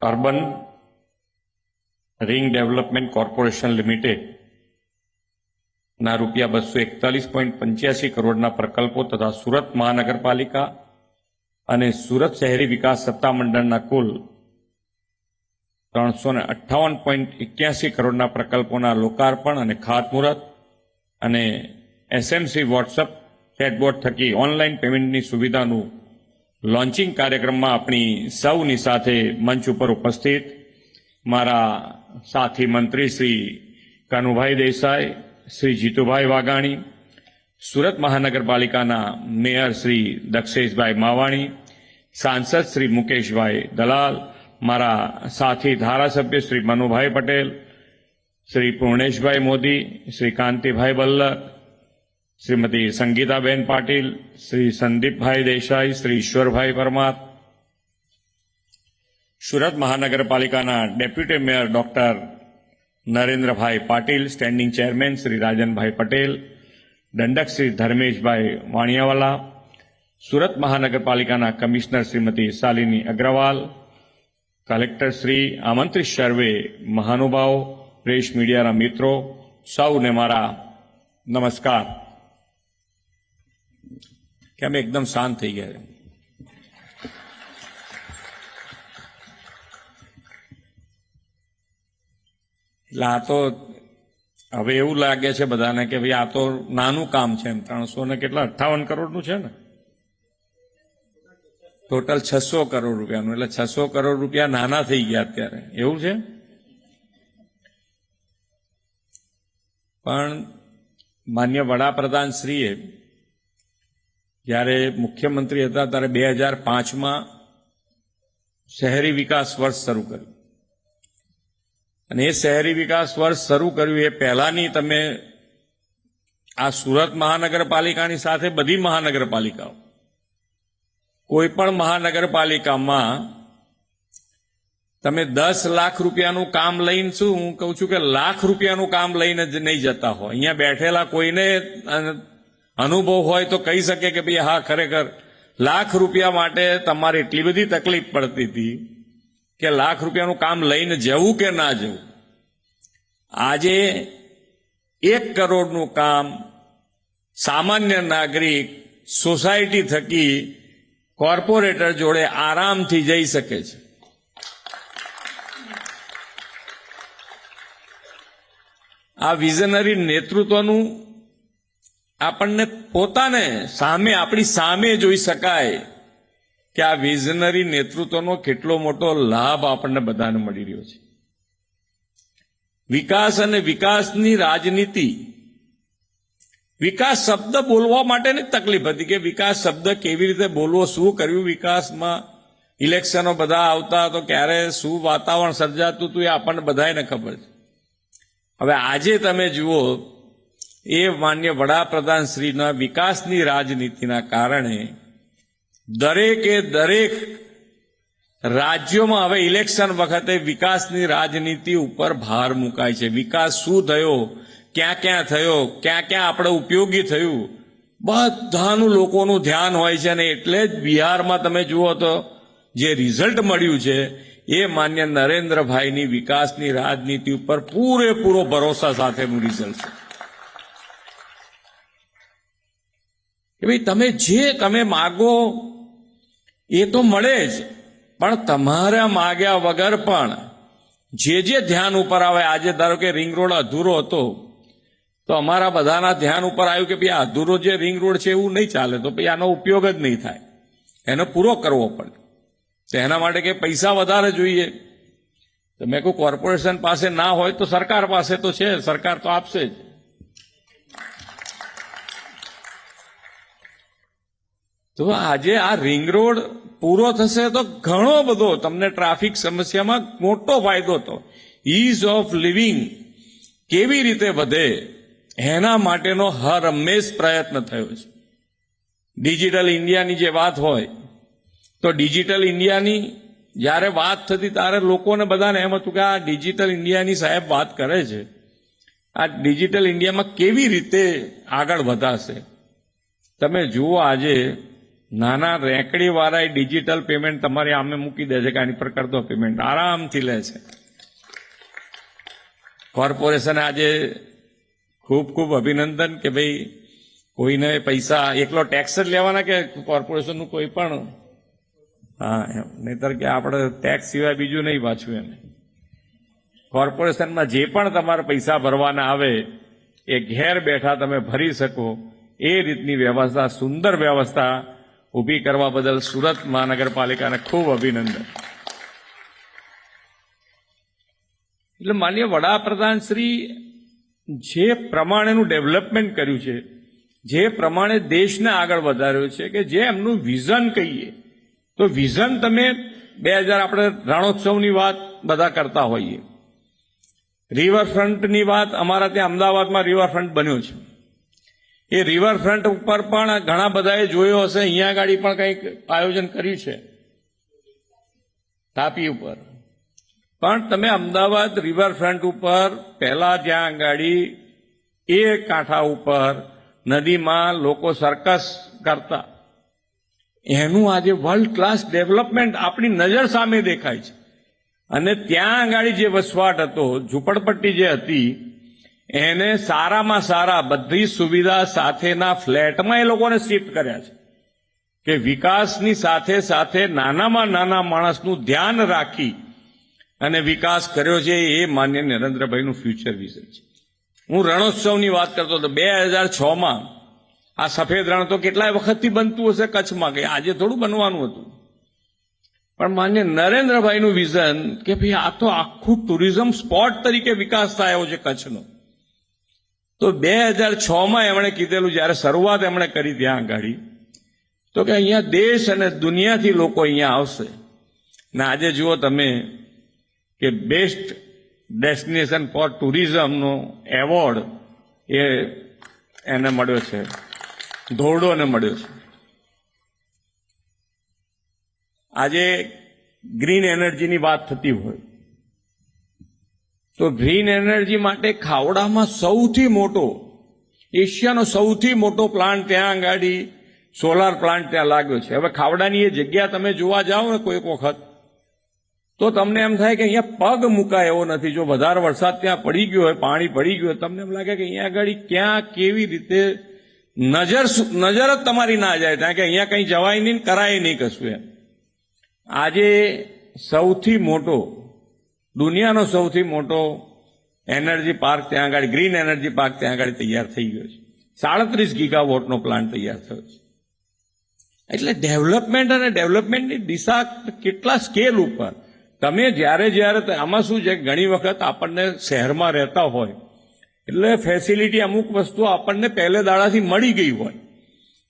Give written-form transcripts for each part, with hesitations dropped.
Urban ring development corporation limited ના રૂપિયા 241.85 કરોડના પ્રકલ્પો તથા સુરત મહાનગરપાલિકા અને સુરત શહેરી વિકાસ સત્તામંડળના કુલ 358.81 કરોડના પ્રકલ્પોના લોકાર્પણ અને ખાતમુહૂર્ત અને એસએમસી વોટ્સએપ ચેટબોટ થકી ઓનલાઈન પેમેન્ટની સુવિધાનું લોન્ચિંગ કાર્યક્રમમાં આપણી સૌની સાથે મંચ ઉપર ઉપસ્થિત મારા સાથી મંત્રી શ્રી કનુભાઈ દેસાઈ, શ્રી જીતુભાઈ વાઘાણી, સુરત મહાનગરપાલિકાના મેયર શ્રી દક્ષેશભાઈ માવાણી, સાંસદ શ્રી મુકેશભાઈ દલાલ, મારા સાથી ધારાસભ્ય શ્રી મનુભાઈ પટેલ, શ્રી પૂર્ણેશભાઈ મોદી, શ્રી કાંતિભાઈ બલ્લર, શ્રીમતી સંગીતાબેન પાટીલ, શ્રી સંદીપભાઈ દેસાઈ, શ્રી ઈશ્વરભાઈ પરમાર, સુરત મહાનગરપાલિકાના deputy mayor doctor Narendrabhai Patil, standing chairman Shri Rajanbhai Patel, દંડક શ્રી ધર્મેશભાઈ વાણિયાવાલા, સુરત મહાનગરપાલિકાના કમિશનર શ્રીમતી શાલિની અગ્રવાલ, કલેક્ટર શ્રી, આમંત્રિત સર્વે મહાનુભાવો, પ્રેસ મીડિયાના મિત્રો, સૌને મારા નમસ્કાર. કેમ એકદમ શાંત થઈ ગયા? એટલે આ તો હવે એવું લાગે છે બધાને કે ભાઈ આ તો નાનું કામ છે. એમ 358 કરોડનું છે ને, ટોટલ 600 કરોડ રૂપિયાનું. એટલે 600 કરોડ રૂપિયા નાના થઈ ગયા અત્યારે, એવું છે. પણ માન્ય વડાપ્રધાન શ્રીએ જ્યારે મુખ્યમંત્રી હતા ત્યારે 2005માં શહેરી વિકાસ વર્ષ શરૂ કર્યું. અને એ શહેરી વિકાસ વર્ષ શરૂ કર્યું એ પહેલાની તમે આ સુરત મહાનગરપાલિકાની સાથે બધી મહાનગરપાલિકાઓ, કોઈ પણ મહાનગરપાલિકામાં તમે 10 લાખ રૂપિયાનું કામ લઈને, શું હું કહું છું કે લાખ રૂપિયાનું કામ લઈને જ નહીં જતા હોય. અહીંયા બેઠેલા કોઈને અનુભવ હોય તો કહી શકે કે ભાઈ હા, ખરેખર લાખ રૂપિયા માટે તમારે એટલી બધી તકલીફ પડતી હતી કે લાખ રૂપિયાનું કામ લઈને જવું કે ના જવું. આજે 1 કરોડનું કામ સામાન્ય નાગરિક સોસાયટી થકી કોર્પોરેટર જોડે આરામથી જઈ શકે છે. આ વિઝનરી નેતૃત્વનું આપણને પોતાને સામે, આપણી સામે જોઈ શકાય કે આ વિઝનરી નેતૃત્વનો કેટલો મોટો લાભ આપણને બધાને મળી રહ્યો છે. વિકાસ અને વિકાસની રાજનીતિ, વિકાસ શબ્દ બોલવા માટેની તકલીફ હતી કે વિકાસ શબ્દ કેવી રીતે બોલવો, શું કર્યું વિકાસમાં. ઇલેક્શનો બધા આવતા તો ક્યારે શું વાતાવરણ સર્જાતું હતું એ આપણને બધાને ખબર છે. હવે આજે તમે જુઓ, એ માન્ય વડાપ્રધાન શ્રીના વિકાસની રાજનીતિના કારણે દરેક રાજ્યોમાં હવે ઇલેક્શન વખતે વિકાસની રાજનીતિ ઉપર ભાર મુકાય છે. વિકાસ શું થયો, ક્યાં ક્યાં થયો, ક્યાં ક્યાં આપણે ઉપયોગી થયું, બધાનું લોકોનું ધ્યાન હોય છે. અને એટલે જ બિહારમાં તમે જુઓ તો જે રિઝલ્ટ મળ્યું છે એ માન્ય નરેન્દ્રભાઈની વિકાસની રાજનીતિ ઉપર પૂરેપૂરો ભરોસા સાથેનું રિઝલ્ટ છે. કે ભાઈ તમે જે તમે માગો એ તો મળે જ, પણ તમારા માગ્યા વગર પણ જે ધ્યાન ઉપર આવે. આજે ધારો કે રિંગ રોડ અધૂરો હતો તો અમારા બધાના ધ્યાન ઉપર આવ્યું કે ભાઈ આ અધૂરો જે રિંગ રોડ છે એવું નહીં ચાલે, તો ભાઈ આનો ઉપયોગ જ નહીં થાય, એનો પૂરો કરવો પડે. તો એના માટે કે પૈસા વધારે જોઈએ. તો મેં કહું કોર્પોરેશન પાસે ના હોય તો સરકાર પાસે તો છે, સરકાર તો આપશે જ. તો આજે આ રિંગ રોડ પૂરો થશે તો ઘણો બધો તમને ટ્રાફિક સમસ્યામાં મોટો ફાયદો થયો. ઇઝ ઓફ લિવિંગ કેવી રીતે વધે એના માટેનો હર હંમેશ પ્રયત્ન થયો છે. ડિજિટલ ઇન્ડિયાની જે વાત હોય તો ડિજિટલ ઇન્ડિયાની જ્યારે વાત થતી ત્યારે લોકોને બધાને એમ હતું કે આ ડિજિટલ ઇન્ડિયાની સાહેબ વાત કરે છે, આ ડિજિટલ ઇન્ડિયામાં કેવી રીતે આગળ વધાશે. તમે જુઓ આજે નાના રેકડી વાળા ડિજિટલ પેમેન્ટ તમારે આમે મૂકી દે છે કે આની પર કર દો પેમેન્ટ, આરામથી લે છે. કોર્પોરેશને આજે ખૂબ ખૂબ અભિનંદન કે ભાઈ કોઈને પૈસા એકલો ટેક્સ જ લેવાના કે કોર્પોરેશનનું કોઈ પણ, હા નહીતર કે આપણે ટેક્સ સિવાય બીજું નહીં પાછું એમ. કોર્પોરેશનમાં જે પણ તમારે પૈસા ભરવાના આવે એ ઘેર બેઠા તમે ભરી શકો એ રીતની વ્યવસ્થા, સુંદર વ્યવસ્થા ઊભી કરવા બદલ સુરત મહાનગરપાલિકાને ખૂબ અભિનંદન. એટલે માનનીય વડાપ્રધાન શ્રી જે પ્રમાણેનું ડેવલપમેન્ટ કર્યું છે, જે પ્રમાણે દેશને આગળ વધાર્યો છે, કે જે એમનું વિઝન કહીએ તો વિઝન તમે 2000 આપણે રણોત્સવની વાત બધા કરતા હોઈએ, રિવરફ્રન્ટની વાત અમારા ત્યાં અમદાવાદમાં રિવરફ્રન્ટ બન્યો છે. એ રિવરફ્રન્ટ ઉપર પણ ઘણા બધાએ જોયો હશે, અહીંયા આગળ પણ કંઈક આયોજન કર્યું છે તાપી ઉપર. પણ તમે અમદાવાદ રિવરફ્રન્ટ ઉપર પહેલા જ્યાં ગાડી એ કાંઠા ઉપર નદીમાં લોકો સર્કસ કરતા, એનું આજે વર્લ્ડ ક્લાસ ડેવલપમેન્ટ આપણી નજર સામે દેખાય છે. અને ત્યાં આગળ જે વસવાટ હતો, ઝૂંપડપટ્ટી જે હતી, એને સારામાં સારા બધી સુવિધા સાથેના ફ્લેટમાં એ લોકોને શિફ્ટ કર્યા છે કે વિકાસની સાથે સાથે નાનામાં નાના માણસનું ધ્યાન રાખી અને વિકાસ કર્યો છે. એ માન્ય નરેન્દ્રભાઈનું ફ્યુચર વિઝન છે. હું રણોત્સવની વાત કરતો હતો 2006માં. આ સફેદ રણ તો કેટલાય વખતથી બનતું હશે કચ્છમાં, કે આજે થોડું બનવાનું હતું. પણ માન્ય નરેન્દ્રભાઈનું વિઝન કે ભાઈ આ તો આખું ટુરિઝમ સ્પોટ તરીકે વિકાસ થયો છે કચ્છનો. તો 2006માં એમણે કીધેલું, જ્યારે શરૂઆત એમણે કરી ત્યાં આગળ, તો કે અહીંયા દેશ અને દુનિયાથી લોકો અહીંયા આવશે. ને આજે જુઓ તમે કે બેસ્ટ ડેસ્ટિનેશન ફોર ટુરિઝમનો એવોર્ડ એને મળ્યો છે, ધોરડોને મળ્યો છે. આજે ગ્રીન એનર્જીની વાત થતી હોય તો ગ્રીન એનર્જી માટે ખાવડામાં સૌથી મોટો, એશિયાનો સૌથી મોટો પ્લાન્ટ ત્યાં આગળ સોલાર પ્લાન્ટ ત્યાં લાગ્યો છે. હવે ખાવડાની એ જગ્યા તમે જોવા જાઓ ને કોઈક વખત તો તમને એમ થાય કે અહીંયા પગ મુકાય એવો નથી. જો વધારે વરસાદ ત્યાં પડી ગયો હોય, પાણી પડી ગયું હોય, તમને એમ લાગે કે અહીંયા આગળ ક્યાં કેવી રીતે નજર જ તમારી ના જાય ત્યાં, કે અહીંયા કંઈ જવાય નહીં, કરાય નહીં કશું એમ. આજે સૌથી મોટો, દુનિયાનો સૌથી મોટો એનર્જી પાર્ક ત્યાં આગળ, ગ્રીન એનર્જી પાર્ક ત્યાં આગળ તૈયાર થઈ ગયો છે. 37 ગીગાવોટનો પ્લાન્ટ તૈયાર થયો છે. એટલે ડેવલપમેન્ટ અને ડેવલપમેન્ટની દિશા કેટલા સ્કેલ ઉપર. તમે જ્યારે આમાં શું છે, ઘણી વખત આપણને શહેરમાં રહેતા હોય એટલે ફેસિલિટી, અમુક વસ્તુ આપણને પહેલે દાડાથી મળી ગઈ હોય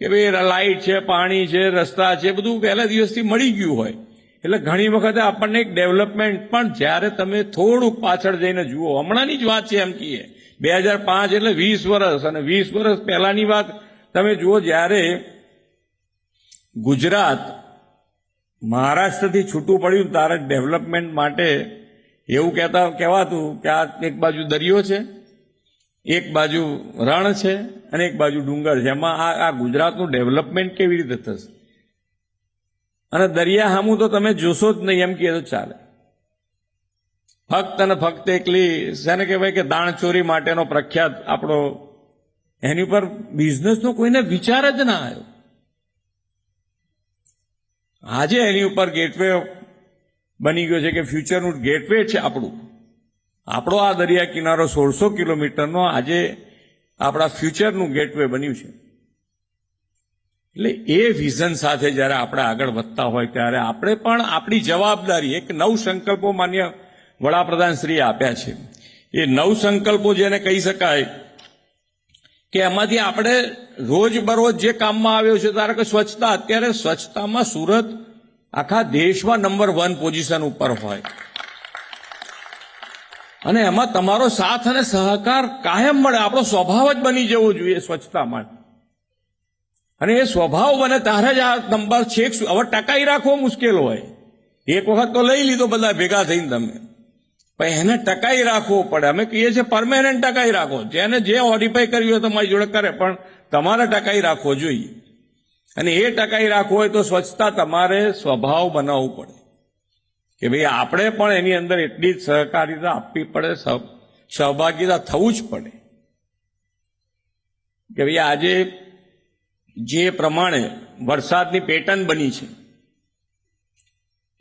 કે ભાઈ લાઇટ છે, પાણી છે, રસ્તા છે, બધું પહેલા દિવસથી મળી ગયું હોય. એટલે ઘણી વખતે આપણને એક ડેવલપમેન્ટ, પણ જ્યારે તમે થોડુંક પાછળ જઈને જુઓ, હમણાંની જ વાત છે એમ કહીએ 2005 એટલે 20 વર્ષ, અને 20 વર્ષ પહેલાની વાત તમે જુઓ, જ્યારે ગુજરાત મહારાષ્ટ્રથી છૂટું પડ્યું ત્યારે ડેવલપમેન્ટ માટે એવું કહેવાતું કે આ એક બાજુ દરિયો છે, એક બાજુ રણ છે અને એક બાજુ ડુંગર છે. એમાં આ ગુજરાતનું ડેવલપમેન્ટ કેવી રીતે થશે? અને દરિયા સામું તો તમે જોશો જ નહીં એમ કહે તો ચાલે. ફક્ત અને ફક્ત એકલી શેને કહેવાય કે દાણચોરી માટેનો પ્રખ્યાત આપણો, એની ઉપર બિઝનેસનો કોઈને વિચાર જ ના આવ્યો. આજે એની ઉપર ગેટવે બની ગયો છે કે ફ્યુચરનું ગેટવે છે આપણો આ દરિયા કિનારો 1600 કિલોમીટરનો આજે આપણા ફ્યુચરનું ગેટવે બન્યું છે. એટલે એ વિઝન સાથે જ્યારે આપણે આગળ વધતા હોય ત્યારે આપણે પણ આપણી જવાબદારી, એક નવ સંકલ્પો માન્ય વડાપ્રધાન શ્રીએ આપ્યા છે. એ નવ સંકલ્પો જેને કહી શકાય કે એમાંથી આપણે રોજબરોજ જે કામમાં આવ્યો છે, ધારો કે સ્વચ્છતા. અત્યારે સ્વચ્છતામાં સુરત આખા દેશમાં નંબર 1 પોઝિશન ઉપર હોય, અને એમાં તમારો સાથ અને સહકાર કાયમ મળે. આપણો સ્વભાવ જ બની જવો જોઈએ સ્વચ્છતા માટે, અને એ સ્વભાવ બને ત્યારે જ આ નંબર છેક. હવે ટકાઈ રાખવો મુશ્કેલ હોય, એક વખત તો લઈ લીધો બધા ભેગા થઈને તમે, પણ એને ટકાઈ રાખવો પડે. અમે કહીએ છીએ પરમેનન્ટ ટકાઈ રાખો, જેને જે ઓડિફાઈ કર્યું હોય તમારી જોડે કરે, પણ તમારે ટકાઈ રાખવો જોઈએ. અને એ ટકાઈ રાખવું હોય તો સ્વચ્છતા તમારે સ્વભાવ બનાવવું પડે કે ભાઈ આપણે પણ એની અંદર એટલી જ સહકારિતા આપવી પડે, સહભાગીતા થવું જ પડે કે ભાઈ આજે જે પ્રમાણે વરસાદની પેટર્ન બની છે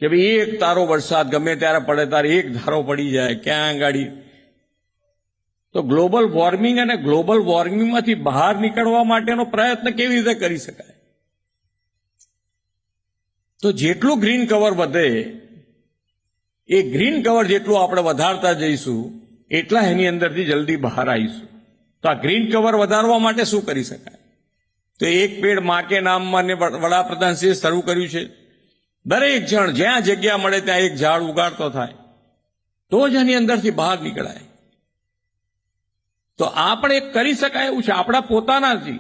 કે ભાઈ એક તારો વરસાદ ગમે ત્યારે પડે ત્યારે એક ધારો પડી જાય ક્યાં ગાડી, તો ગ્લોબલ વોર્મિંગ અને ગ્લોબલ વોર્મિંગમાંથી બહાર નીકળવા માટેનો પ્રયત્ન કેવી રીતે કરી શકાય? તો જેટલું ગ્રીન કવર વધે એ ગ્રીન કવર જેટલું આપણે વધારતા જઈશું એટલા એની અંદરથી જલ્દી બહાર આવીશું. તો આ ગ્રીન કવર વધારવા માટે શું કરી શકાય? તો એક પેડ માં કે નામ માન્ય વડાપ્રધાનશ્રીએ શરૂ કર્યું છે. દરેક જણ જ્યાં જગ્યા મળે ત્યાં એક ઝાડ ઉગાડતો થાય તો જ એની અંદરથી બહાર નીકળાય. તો આ પણ એક કરી શકાય એવું છે, આપણા પોતાનાથી.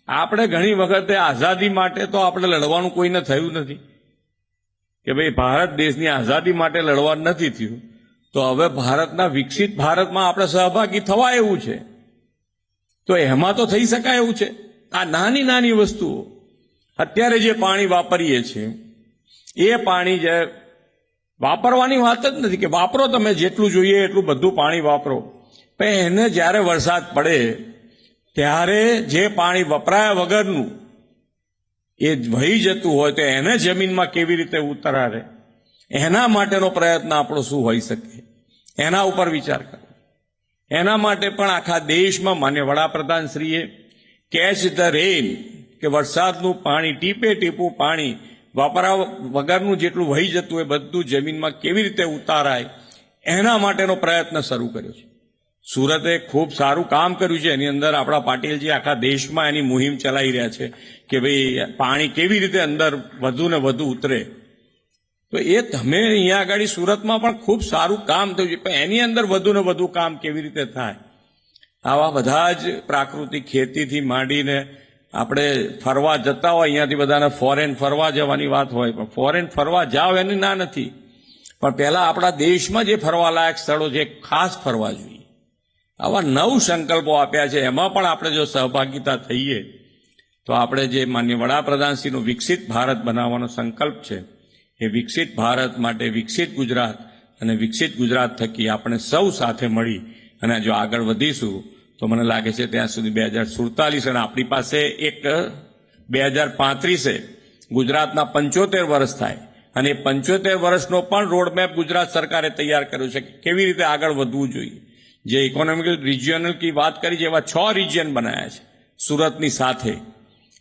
આપણે ઘણી વખતે આઝાદી માટે તો આપણે લડવાનું કોઈને થયું નથી કે ભાઈ ભારત દેશની આઝાદી માટે લડવાનું નથી થયું, તો હવે ભારતના વિકસિત ભારતમાં આપણે સહભાગી થવા એવું છે, તો એમાં તો થઈ શકાય એવું છે. આ નાની નાની વસ્તુઓ, અત્યારે જે પાણી વાપરીએ છીએ એ પાણી જે વાપરવાની વાત જ નથી કે વાપરો તમે જેટલું જોઈએ એટલું બધું પાણી વાપરો, પણ એને જ્યારે વરસાદ પડે ત્યારે જે પાણી વપરાયા વગરનું એ વહી જતું હોય તો એને જમીનમાં કેવી રીતે ઉતારે, એના માટેનો પ્રયત્ન આપણો શું હોઈ શકે, એના ઉપર વિચાર કરો. એના માટે પણ આખા દેશમાં માન્ય વડાપ્રધાનશ્રીએ કેચ ધ રેન કે વરસાદનું પાણી, ટીપે ટીપું પાણી વાપરા વગરનું જેટલું વહી જતું હોય બધું જમીનમાં કેવી રીતે ઉતારાય એના માટેનો પ્રયત્ન શરૂ કર્યો છે. સુરતે ખૂબ સારું કામ કર્યું છે. એની અંદર આપણા પાટીલજી આખા દેશમાં એની મુહિમ ચલાવી રહ્યા છે કે ભાઈ પાણી કેવી રીતે અંદર વધુ ને વધુ ઉતરે. તો એ તમે અહીંયા આગળ સુરતમાં પણ ખૂબ સારું કામ થયું છે, પણ એની અંદર વધુ ને વધુ કામ કેવી રીતે થાય. આવા બધા જ પ્રાકૃતિક ખેતીથી માંડીને આપણે ફરવા જતા હોય, અહીંયાથી બધાને ફોરેન ફરવા જવાની વાત હોય, પણ ફોરેન ફરવા જાઓ એની ના નથી, પણ પહેલા આપણા દેશમાં જે ફરવાલાયક સ્થળો છે ખાસ ફરવા જોઈએ. આવા 9 સંકલ્પો આપ્યા છે, એમાં પણ આપણે જો સહભાગીતા થઈએ તો આપણે જે માન્ય વડાપ્રધાનશ્રીનો વિકસિત ભારત બનાવવાનો સંકલ્પ છે એ વિકસિત ભારત માટે વિકસિત ગુજરાત અને વિકસિત ગુજરાત થકી આપણે સૌ સાથે મળી અને જો આગળ વધીશું તો મને લાગે છે ત્યાં સુધી 2047 અને આપણી પાસે એક 2035 ગુજરાતના 75 વર્ષ થાય અને 75 વર્ષનો પણ રોડમેપ ગુજરાત સરકારે તૈયાર કર્યો છે કે કેવી રીતે આગળ વધવું જોઈએ. જે ઇકોનોમિકલ રિજિયનલ કી વાત કરી છે એવા 6 રિજિયન બનાવ્યા છે સુરતની સાથે.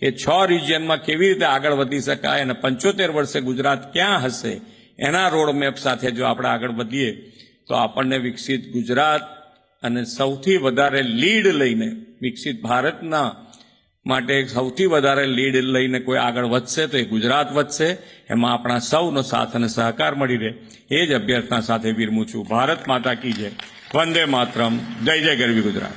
એ 6 રિજિયનમાં કેવી રીતે આગળ વધી શકાય અને 75 વર્ષે ગુજરાત ક્યાં હશે એના રોડમેપ સાથે જો આપણે આગળ વધીએ તો આપણને વિકસિત ગુજરાત અને સૌથી વધારે લીડ લઈને વિકસિત ભારતના માટે સૌથી વધારે લીડ લઈને કોઈ આગળ વધશે તો એ ગુજરાત વધશે. એમાં આપણા સૌનો સાથ અને સહકાર મળી રહે એ જ અભ્યર્થના સાથે વિરમું છું. ભારત માતા કી જય. વંદે માતરમ. જય જય ગરવી ગુજરાત.